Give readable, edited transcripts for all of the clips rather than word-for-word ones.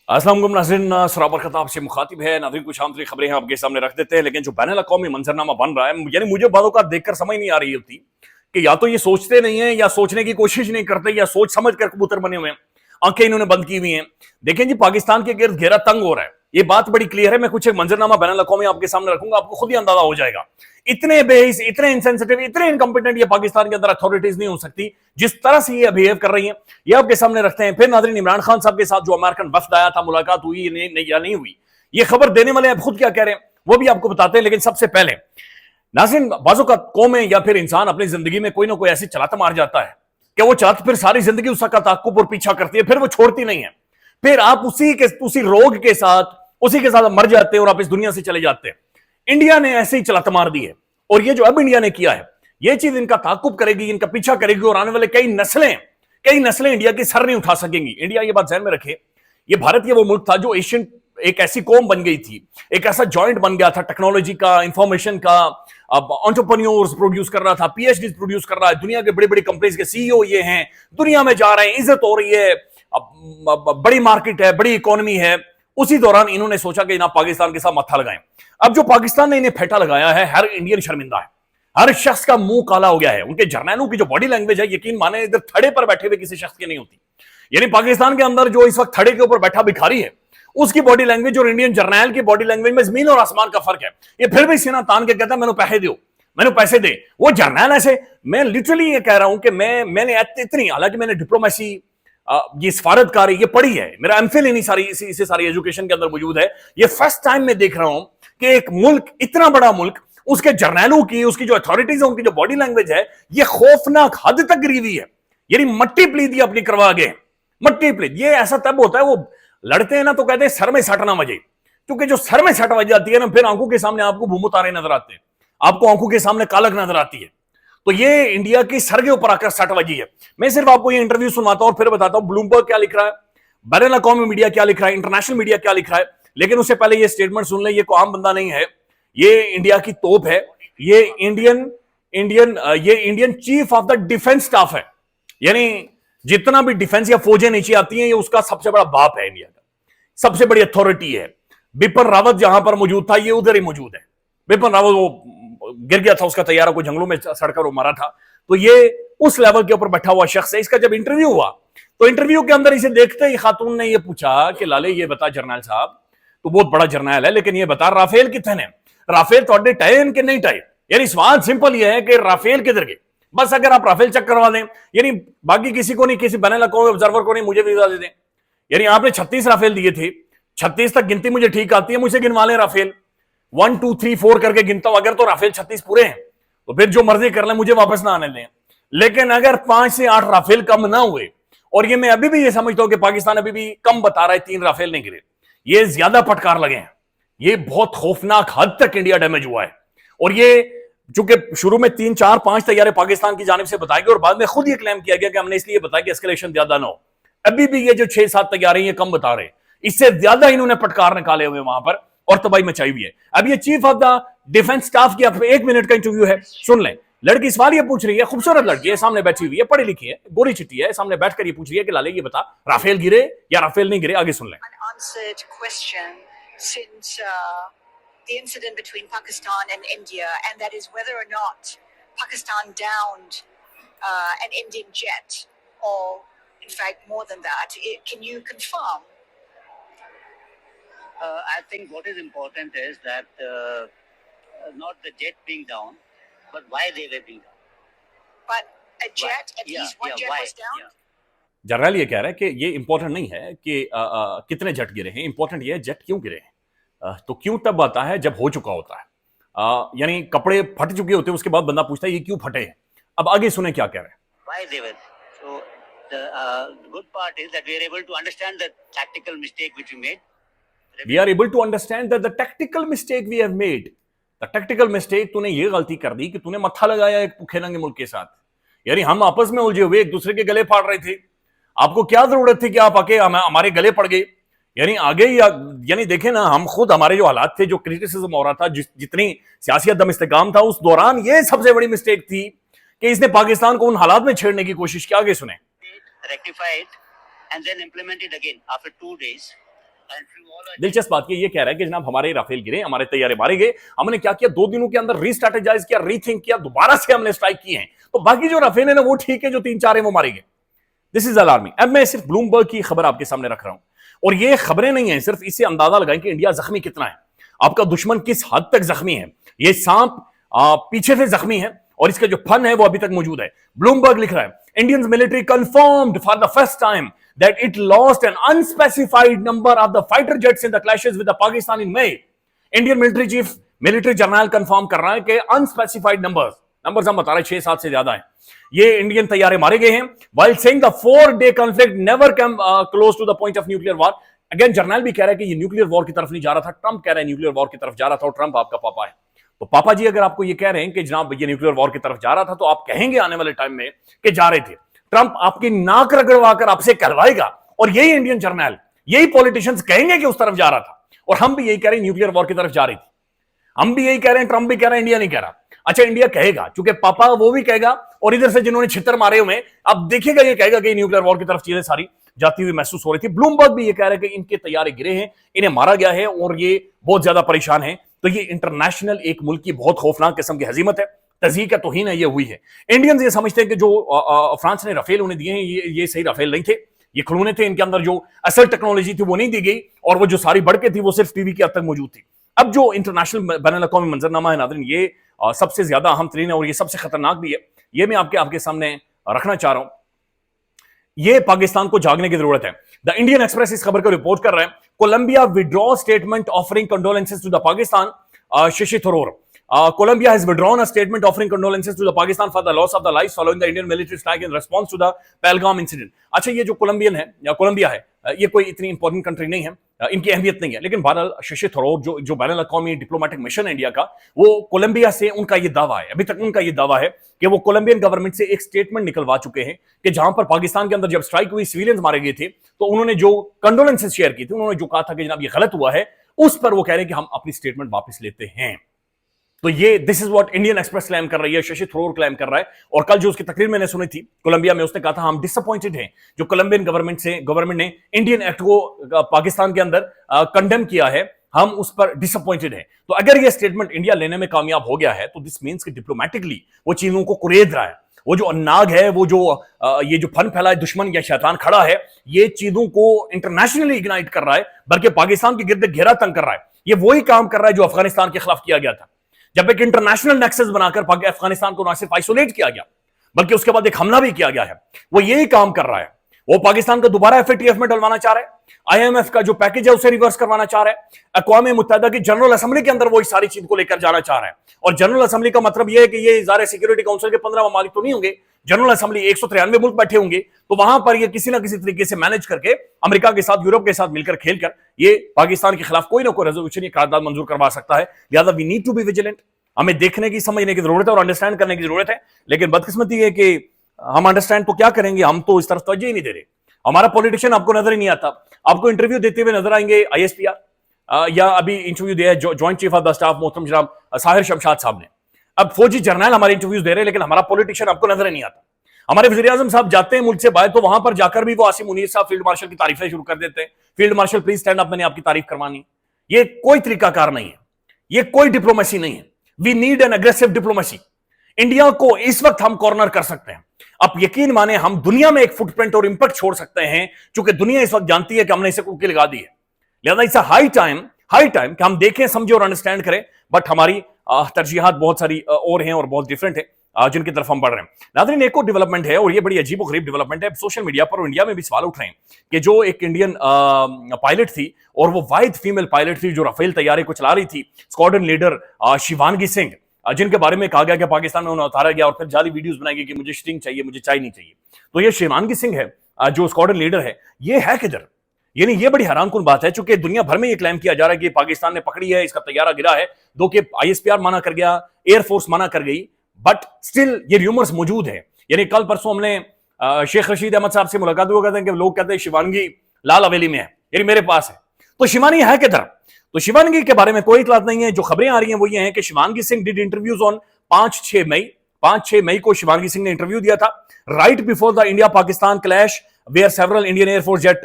अस्सलाम वालेकुम नाज़रीन, सराबर खताब से मुखातिब है। नाज़रीन, कुछ आम तरीन खबरें आपके सामने रख देते हैं, लेकिन जो बैनुल अक़वामी मंजरनामा बन रहा है, यानी मुझे बातों का देखकर समझ नहीं आ रही होती कि या तो ये सोचते नहीं है या सोचने की कोशिश नहीं करते या सोच समझ कर कबूतर बने हुए हैं, आंखें इन्होंने बंद की हुई हैं। देखें जी, पाकिस्तान के गिर्द घेरा तंग हो रहा है, ये बात बड़ी क्लियर है। मैं कुछ एक मंजरनामा बैनुल अक़वामी आपके सामने रखूंगा, आपको खुद ही अंदाजा हो जाएगा। इतने बेहिस, इतने इनसेंसिटिव, इतने इनकम्पिटेंट ये पाकिस्तान के अंदर अथॉरिटीज नहीं हो सकती जिस तरह से ये बिहेव कर रही हैं। ये आपके सामने रखते हैं। फिर नाज़रीन, इमरान खान साहब के साथ जो अमेरिकन वफ्द आया था, मुलाकात हुई या नहीं हुई, ये खबर देने वाले अब खुद क्या कह रहे हैं वो भी आपको बताते हैं। लेकिन सबसे पहले नाज़रीन, बाजों का कौमें या फिर इंसान अपनी जिंदगी में कोई ना कोई ऐसी चलाता मार जाता है कि वो चाहती फिर सारी जिंदगी उसका ताकुब और पीछा करती है, फिर वो छोड़ती नहीं है। फिर आप उसी रोग के साथ उसी के साथ मर जाते हैं और आप इस दुनिया से चले जाते हैं। इंडिया ने ऐसे ही चलाता मार दी है, और ये जो अब इंडिया ने किया है, ये चीज इनका ताकुब करेगी, इनका पीछा करेगी, और आने वाले कई नस्लें इंडिया की सर नहीं उठा सकेंगी। इंडिया, ये बात ध्यान में रखे, ये भारत ये वो मुल्क था जो एशियन एक ऐसी कौम बन गई थी, एक ऐसा जॉइंट बन गया था टेक्नोलॉजी का, इंफॉर्मेशन का। अब एंटरप्रेन्योर्स प्रोड्यूस कर रहा था, पीएचडी प्रोड्यूस कर रहा है, दुनिया के बड़ी बड़ी कंपनीज के सीईओ ये हैं, दुनिया में जा रहे हैं, इज्जत हो रही है, अब बड़ी मार्केट है, बड़ी इकोनॉमी है। उसी दौरान इन्होंने सोचा कि ना पाकिस्तान के साथ मत्था लगाएं। अब जो पाकिस्तान ने इन्हें फेंटा लगाया है, हर इंडियन शर्मिंदा है, हर शख्स का मुंह काला हो गया है। उनके जर्नैलों की जो बॉडी लैंग्वेज है, यकीन माने इधर थड़े पर बैठे हुए किसी शख्स की नहीं होती। यानी पाकिस्तान के अंदर जो इस वक्त थड़े के ऊपर बैठा भिखारी है, उसकी बॉडी लैंग्वेज और इंडियन जर्नैल की बॉडी लैंग्वेज में जमीन और आसमान का फर्क है। ये फिर भी सीना तान के कहता है, मैंने पैसे दो, मैंने पैसे दे। वो जर्नैल ऐसे, मैं लिटरली ये कह रहा हूं कि मैंने इतनी, हालांकि मैंने डिप्लोमेसी, ये सफारतकारी ये पढ़ी है, मेरा एमफिल इन्हीं सारी एजुकेशन के अंदर मौजूद है। ये फर्स्ट टाइम मैं देख रहा हूं कि एक मुल्क, इतना बड़ा मुल्क, उसके जर्नैलों की, उसकी जो अथॉरिटीज है, उनकी जो बॉडी लैंग्वेज है, ये खौफनाक हद तक गिरी हुई है। यानी मट्टी प्लीत ही अपनी करवा गए, मट्टी प्लीत। ये ऐसा तब होता है, वो लड़ते हैं ना तो कहते हैं सर में सट ना बजे, क्योंकि जो सर में सट बज जाती है ना, फिर आंखों के सामने आपको भूमतारे नजर आते हैं, आपको आंखों के सामने कालक नजर आती है। तो ये इंडिया की सर के ऊपर आकर सट बजी है। मैं सिर्फ आपको ये इंटरव्यू सुनाता हूं और फिर बताता हूं ब्लूमबर्ग क्या लिख रहा है, बैनुल अक़वामी मीडिया क्या लिख रहा है, इंटरनेशनल मीडिया क्या लिख रहा है। लेकिन उससे पहले ये स्टेटमेंट सुन लें, ये कोई आम बंदा नहीं है, ये इंडिया की तोप है, ये Indian chief of the defence staff है। यानी जितना भी डिफेंस या फौजें नीचे आती हैं, ये उसका सबसे बड़ा बाप है, इंडिया का सबसे बड़ी अथॉरिटी है। बिपिन रावत जहां पर मौजूद था, ये उधर ही मौजूद है। बिपिन रावत वो गिर गया था, उसका तैयारा कोई जंगलों में सड़कर वो मारा था, तो ये उस लेवल के ऊपर बैठा हुआ शख्स है। इसका जब इंटरव्यू हुआ, तो इंटरव्यू के अंदर इसे देखते ही खातून ने ये पूछा कि लाले ये बता जर्नैल साहब, तो बहुत बड़ा जर्नैल है, लेकिन ये बता राफेल कितने, राफेल थोड़े टाइम के नहीं टाइम। यानी सवाल सिंपल ये है कि राफेल किधर गए, बस अगर आप राफेल चेक करवा दें, यानी बाकी किसी को नहीं, किसी बैनुल अक़वामी ऑब्जर्वर को नहीं, मुझे वीजा दे दें। यानी आपने 36 राफेल दिए थे, 36 तक गिनती मुझे ठीक आती है, मुझे गिनवा लें राफेल, 1 2 3 4 करके गिनता हूं, अगर तो राफेल 36 पूरे हैं तो फिर जो मर्जी कर लें, मुझे वापस ना आने दें। लेकिन अगर 5 से 8 राफेल कम ना हुए, और ये मैं अभी भी ये समझता हूं कि पाकिस्तान अभी भी कम बता रहा है, 3 राफेल नहीं गिरे, ये ज्यादा फटकार लगे हैं, ये बहुत खौफनाक हद तक इंडिया डैमेज हुआ है। और ये चूंकि शुरू में 3 4 5 तैयारे पाकिस्तान की जानिब से बताई गई, और बाद में खुद ये क्लेम किया गया कि हमने इसलिए बताया कि एस्केलेशन ज्यादा ना हो। अभी भी ये जो 6 7 तैयारे ये कम बता रहे, इससे ज्यादा इन्होंने फटकार निकाले हुए वहां पर और तबाही मचाई हुई है। अब ये chief of the defence staff की 1 मिनट का इंटरव्यू है, सुन लें। लड़की सवाल ये पूछ रही है, खूबसूरत लड़की है, सामने बैठी हुई है, पढ़ी लिखी है, गोरी चिट्टी है, सामने बैठकर ये पूछ रही है कि लाले ये बता राफेल गिरे या राफेल नहीं गिरे, आगे सुन लें। The incident between Pakistan and India, and that is whether or not Pakistan downed an Indian jet, or in fact more than that. Can you confirm? I think what is important is that not the jet being down, but why they were being down. But a jet, at least one jet was down? General ये कह रहा है कि ये important नहीं है कि कितने जेट गिरे हैं, इंपॉर्टेंट ये है जेट क्यों गिरे हैं। तो क्यों तब आता है जब हो चुका होता है, यानी कपड़े फट चुके होते हैं, उसके बाद बंदा पूछता है ये क्यों फटे हैं। अब आगे सुने क्या कह रहे हैं। Why they were. So the good part is that we are able to understand the tactical mistake which we made. We are able to understand that the tactical mistake we have made. The tactical mistake, तूने ये गलती कर दी कि तूने मत्था लगाया एक भूखे नंगे मुल्क के साथ। यानी हम आपस में उलझे हुए एक दूसरे के गले फाड़ रहे थे, आपको क्या जरूरत थी कि आप आके हमारे गले पड़ गए। यानी आगे ही, यानी देखें ना, हम खुद, हमारे जो हालात थे, जो क्रिटिसिज्म हो रहा था, जितनी सियासी अदम इस्तेकाम था, उस दौरान ये सबसे बड़ी मिस्टेक थी कि इसने पाकिस्तान को उन हालात में छेड़ने की कोशिश की। आगे सुने। Rectify it and then implement it again after 2 days. And through all our दिलचस्प बात ये कह रहा है कि जनाब हमारे राफेल गिरे, हमारे तैयारे मारे गए, हमने क्या किया, 2 दिनों के अंदर रीस्ट्रेटेजाइज किया, रीथिंक किया, दोबारा से हमने स्ट्राइक किए हैं, तो बाकी जो राफेल है ना वो ठीक है, जो 3-4 है वो मारे गए। This is alarming. अब मैं सिर्फ ब्लूमबर्ग की खबर आपके सामने रख रहा हूं, और ये खबरें नहीं है सिर्फ, इससे अंदाजा लगाएं कि इंडिया जख्मी कितना है, आपका दुश्मन किस हद तक जख्मी है। ये सांप पीछे से जख्मी है और इसका जो फन है वो अभी तक मौजूद है। ब्लूमबर्ग लिख रहा है, Indian military confirmed for the first time that it lost an unspecified number of the fighter jets in the clashes with the Pakistan in May. Indian military chief military general confirm कर रहा है कि unspecified numbers हम बता रहे हैं 6-7 से ज्यादा है, ये इंडियन तैयारे मारे गए हैं, while saying the 4-day conflict never came close to the point of nuclear war. Again journal भी कह रहा है कि ये न्यूक्लियर वॉर की तरफ नहीं जा रहा था, ट्रंप कह रहा है न्यूक्लियर वॉर की तरफ जा रहा था, और ट्रंप आपका पापा है। तो पापा जी अगर आपको ये कह रहे हैं कि जनाब ये न्यूक्लियर वॉर की तरफ जा रहा था, तो आप कहेंगे आने वाले टाइम में कि जा रहे थे। ट्रंप आपकी नाक रगड़वाकर आपसे कहलवाएगा, और यही इंडियन जर्नल, यही पॉलिटिशियंस कहेंगे कि उस तरफ जा रहा था, और हम भी यही कह रहे हैं न्यूक्लियर वॉर की तरफ जा रही थी। हम भी यही कह रहे हैं, ट्रंप भी कह रहा है, इंडिया नहीं कह रहा। अच्छा, इंडिया कहेगा, क्योंकि पापा वो भी कहेगा, और इधर से जिन्होंने छितर मारे हुए, अब देखिएगा ये कहेगा कि न्यूक्लियर वॉर की तरफ चीजें सारी जाती हुई महसूस हो रही थी। ब्लूमबर्ग भी ये कह रहा है कि इनके तैयारे गिरे हैं, इन्हें मारा गया है, और ये बहुत ज्यादा परेशान है। तो ये इंटरनेशनल एक मुल्क की बहुत खौफनाक किस्म की हजीमत है, तज़ीक है, तौहीन है, ये हुई है। इंडियंस ये समझते हैं कि जो फ्रांस ने राफेल उन्हें दिए हैं, ये सही राफेल नहीं थे, ये खिलौने थे, इनके अंदर जो असल टेक्नोलॉजी थी वो नहीं दी गई, और वो जो सारी बढ़के थी वो सिर्फ टीवी की हद तक मौजूद थी। अब जो इंटरनेशनल बैनुल-अक़वामी मंजरनामा है नाज़रीन, ये सबसे ज्यादा अहम तरीन है और ये सबसे खतरनाक भी है, ये मैं आपके सामने रखना चाह रहा हूं। ये पाकिस्तान को जागने की जरूरत है। द इंडियन एक्सप्रेस इस खबर को रिपोर्ट कर रहे हैं, Colombia withdraw statement offering condolences to the Pakistan, Shashi Tharoor. Colombia has withdrawn a statement offering condolences to the Pakistan for the loss of the lives following the Indian military strike in response to the Pahalgam incident. अच्छा, ये जो Colombian है या Colombia है, ये कोई इतनी important country नहीं है, इनकी अहमियत नहीं है, लेकिन बहरहाल शशि थरूर जो बैनुल अक़वामी डिप्लोमेटिक मिशन है इंडिया का, वो कोलंबिया से उनका ये दावा है, अभी तक उनका ये दावा है कि वो कोलंबियन गवर्नमेंट से एक स्टेटमेंट निकलवा चुके हैं कि जहां पर पाकिस्तान के अंदर जब स्ट्राइक हुई, सिविलियंस मारे गए थे, तो उन्होंने जो कंडोलेंसेस शेयर की थी, उन्होंने जो कहा था कि जनाब ये गलत हुआ है, उस पर वो कह रहे हैं कि हम अपनी स्टेटमेंट वापस लेते हैं। तो ये this is what Indian express claim कर रही है, शशि थरूर क्लेम कर रहा है। और कल जो उसकी तकरीर मैंने सुनी थी कोलंबिया में, उसने कहा था हम डिसअपॉइंटेड हैं जो कोलंबियन गवर्नमेंट ने इंडियन एक्ट को पाकिस्तान के अंदर कंडेम किया है, हम उस पर डिसअपॉइंटेड हैं। तो अगर ये स्टेटमेंट इंडिया लेने में कामयाब हो गया है, तो दिस मीन्स कि डिप्लोमेटिकली वो चीजों को कुरेद रहा है, वो जो नाग है, वो जो ये जो फन फैलाए दुश्मन या शैतान खड़ा है, ये चीजों को इंटरनेशनली इग्नाइट कर रहा है, बल्कि पाकिस्तान के गिर्द घेरा तंग कर रहा है। ये वही काम कर रहा है जो अफगानिस्तान के खिलाफ किया गया था, जब एक इंटरनेशनल नेक्सस बनाकर अफगानिस्तान को न सिर्फ आइसोलेट किया गया, बल्कि उसके बाद एक हमला भी किया गया है। वो यही काम कर रहा है, वो पाकिस्तान को दोबारा एफएटीएफ में डलवाना चाह रहा है, आईएमएफ का जो पैकेज है उसे रिवर्स करवाना चाह रहा है, अक़वाम मुत्तहिदा की जनरल असेंबली के अंदर वो इस सारी चीज को लेकर जाना चाह रहा है। और जनरल असेंबली का मतलब यह है कि ये इज़ारे सिक्योरिटी काउंसिल के 15 ममालिक तो नहीं होंगे, जनरल असेंबली 193 मुल्क बैठे होंगे, तो वहां पर ये किसी ना किसी तरीके से मैनेज करके अमेरिका के साथ, यूरोप के साथ मिलकर खेलकर ये पाकिस्तान के खिलाफ कोई ना कोई रेजोल्यूशन या करारदाद मंजूर करवा सकता है। लिहाजा we need to be vigilant, हमें देखने की, समझने की जरूरत है और अंडरस्टैंड करने की जरूरत है। लेकिन बदकिस्मती है कि हम अंडरस्टैंड तो क्या करेंगे, हम तो इस तरफ तवज्जो ही नहीं दे रहे। हमारा पॉलिटिशियन आपको नजर ही नहीं आता, आपको इंटरव्यू देते हुए नजर आएंगे आईएसपीआर या अभी इंटरव्यू दिया है joint chief of the staff मोहतरम जनाब साहिर शमशाद साहब ने। अब फौजी जर्नल हमारे इंटरव्यूज दे रहे हैं, लेकिन हमारा पॉलिटिशियन आपको नजर ही नहीं आता। हमारे वज़ीर आज़म साहब जाते हैं मुल्क से बाहर, तो वहां पर जाकर भी वो आसिम मुनीर साहब फील्ड मार्शल की तारीफें शुरू कर देते हैं, field marshal please stand up, मैंने आपकी तारीफ करवानी। ये कोई तरीकाकार नहीं है, ये कोई डिप्लोमेसी नहीं है। We need an aggressive diplomacy. India को इस वक्त हम कॉर्नर कर सकते हैं, आप यकीन माने हम दुनिया में एक फुटप्रिंट और इंपैक्ट छोड़ सकते हैं, क्योंकि दुनिया इस वक्त जानती है कि हमने इसे कुकी लगा दी है। लिहाजा इट्स हाई टाइम कि हम देखें, समझे और अंडरस्टैंड करें। बट हमारी तरजीहात बहुत सारी और हैं और बहुत डिफरेंट है जिनकी तरफ हम बढ़ रहे हैं। नाज़रीन, एक और डेवलपमेंट है और ये बड़ी अजीब और गरीब डेवलपमेंट है। सोशल मीडिया पर और इंडिया में भी सवाल उठ रहे हैं कि जो एक इंडियन पायलट थी और वो वाहिद फीमेल पायलट थी जो राफेल तैयारे को चला रही थी, स्क्वाड्रन लीडर शिवांगी सिंह, जिनके बारे में कहा गया कि पाकिस्तान में उन्हें उतारा गया और फिर जाली वीडियोस बनाई गई कि मुझे स्टिंग चाहिए, मुझे चाय नहीं चाहिए। तो ये शिवांगी सिंह है जो स्क्वाड्रन लीडर है, ये है किधर? यानी ये बड़ी हैरानकुन बात है, चूंकि दुनिया भर में ये क्लेम किया जा रहा है कि पाकिस्तान ने पकड़ी है, इसका तैयारा गिरा है, दो के आईएसपीआर मना कर गया, एयरफोर्स मना कर गई, बट स्टिल ये र्यूमर्स मौजूद है। यानी कल परसों हमने शेख रशीद अहमद साहब से मुलाकात हुआ करते हैं कि लोग कहते हैं शिवांगी लाल हवेली में है, यानी मेरे पास है। तो शिवानी है किधर? तो शिवांगी के बारे में कोई इतलात नहीं है। जो खबरें आ रही हैं वो ये हैं कि Shivangi Singh did interviews on 5-6 मई को शिवांगी सिंह ने इंटरव्यू दिया था right before the India Pakistan clash where several Indian air force jet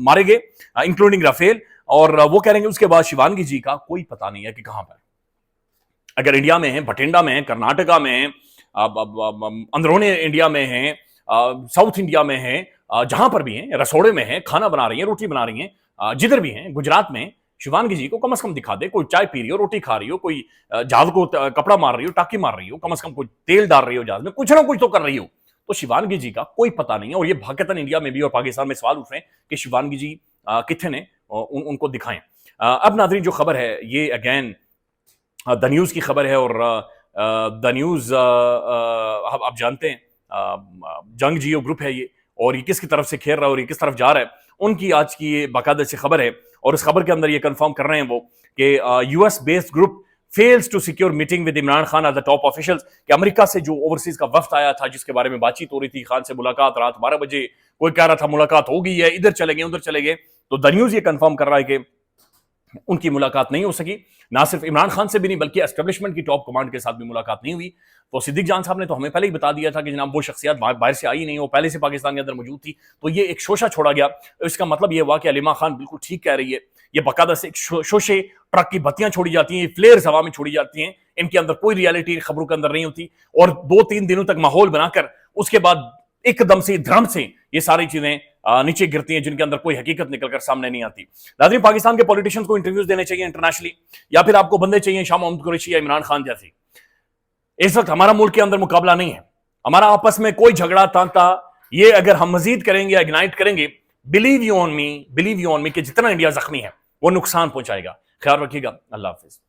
मारे गए, इंक्लूडिंग राफेल। और वो कह रहे हैं उसके बाद शिवानगी जी का कोई पता नहीं है कि कहां पर, अगर इंडिया में है, भटिंडा में है, कर्नाटका में है, अंदरूनी इंडिया में है, साउथ इंडिया में है, जहां पर भी है, रसोड़े में है, खाना बना रही है, रोटी बना रही है, जिधर भी है, गुजरात में शिवानगी जी को कम से कम दिखा दे, कोई चाय पी रही हो, रोटी खा रही हो, कोई जहाज को कपड़ा मार रही हो, टाकी मार रही हो, कम से कम कोई तेल डाल रही हो जहाज में, कुछ ना कुछ तो कर रही हो। तो शिवानगी जी का कोई पता नहीं है। और ये भागतन इंडिया में भी और पाकिस्तान में सवाल उठ रहे हैं कि शिवानगी जी कितने ने उनको दिखाएं। अब नाज़रीन जो खबर है ये अगेन द न्यूज की खबर है, और द न्यूज आप जानते हैं जंग जियो ग्रुप है ये, और ये किसकी तरफ से खेल रहा है और ये किस तरफ जा रहा है, उनकी आज की ये बाकायदा से खबर है। और इस खबर के अंदर ये कंफर्म कर रहे हैं वो कि US based group fails to secure meeting with Imran Khan as the top officials, कि अमेरिका से जो ओवरसीज का वफ्द आया था जिसके बारे में बातचीत हो रही थी, खान से मुलाकात रात 12 बजे, कोई कह रहा था मुलाकात हो गई है, इधर चले गए उधर चले गए, तो द न्यूज ये कंफर्म कर रहा है कि उनकी मुलाकात नहीं हो सकी। ना सिर्फ इमरान खान से भी नहीं बल्कि एस्टेब्लिशमेंट की टॉप कमांड के साथ भी मुलाकात नहीं हुई। तो सिद्दीक जान साहब ने तो हमें पहले ही बता दिया था कि जनाब वो शख्सियत बाहर से आई नहीं, वो पहले से पाकिस्तान के अंदर मौजूद थी। तो ये एक शोशा छोड़ा गया। इसका मतलब ये हुआ कि अलीमा खान बिल्कुल ठीक कह रही है, ये बाकायदा से एक शोशे, ट्रक की बत्तियां छोड़ी जाती हैं, फ्लेयर्स हवा में छोड़ी जाती हैं, इनके अंदर कोई रियलिटी खबरों के अंदर नहीं होती, और 2-3 दिनों तक माहौल बनाकर उसके बाद एकदम से धर्म से ये सारी चीजें नीचे गिरती हैं जिनके अंदर कोई हकीकत निकलकर सामने नहीं आती। नाज़रीन पाकिस्तान के पॉलिटिशियंस को इंटरव्यूज देने चाहिए इंटरनेशनली, या फिर आपको बंदे चाहिए शाह मोहम्मद कुरैशी या इमरान खान जैसे। इस वक्त हमारा मुल्क के अंदर मुकाबला नहीं है, हमारा आपस में कोई झगड़ा तांता, ये अगर हम मजीद करेंगे, इग्नाइट करेंगे, बिलीव यू ऑन मी कि जितना इंडिया जख्मी है वो नुकसान पहुंचाएगा। ख्याल रखिएगा, अल्लाह हाफिज।